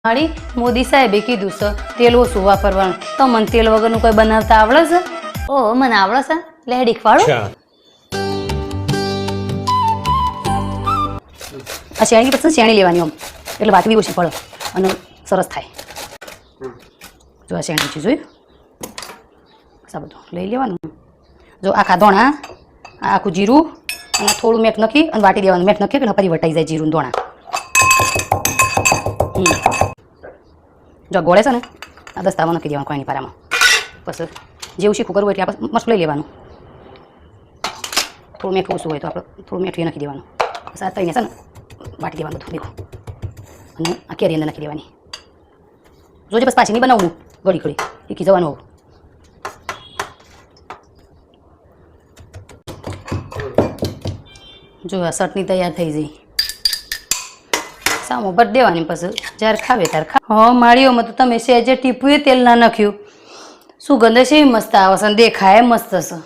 મારી મોદી સાહેબે કીધું છે તેલ ઓછું વાપરવાનું. તો મને તેલ વગરનું કોઈ બનાવતા આવડે છે? ઓહ, મને આવડે છે. લે શીખવાડું. આ શેણી પછી શેણી લેવાની આમ એટલે વાટવી ઓછી પડે અને સરસ થાય. જો આ શેણી છે, જોયું? આ બધું લઈ લેવાનું. જો આખા ધોણા, આખું જીરું અને થોડું મેઠ નાખી અને વાટી દેવાનું. મેઠ નાખી એટલે ફરી વટાઈ જાય જીરું ધોણા. જો ગોળે છે ને આ દસ્તામાં નાખી દેવાનું કોઈની પારામાં. પછી જેવું શીખું કરવું એટલે આપણે મસ્ત લઈ લેવાનું. થોડું મેઠું ઓછું હોય તો આપણે થોડું મેઠું નાખી દેવાનું. પછી આ તઈને છે ને વાટી દેવાનું બધું ભેગું અને આ કેરી અંદર નાખી દેવાની. જોજે બસ પાછી નહીં બનાવવું ઘડી ઘડી શીખી જવાનું. જો આ ચટણી તૈયાર થઈ જાય. સામો ભરી દેવાની. પછી જ્યારે ખાવે ત્યારે હા માળીઓમાં તો તમે સહેજે ટીપુએ તેલ ના નાખ્યું. સુગંધ છે મસ્ત આવે છે, દેખાય મસ્ત છે.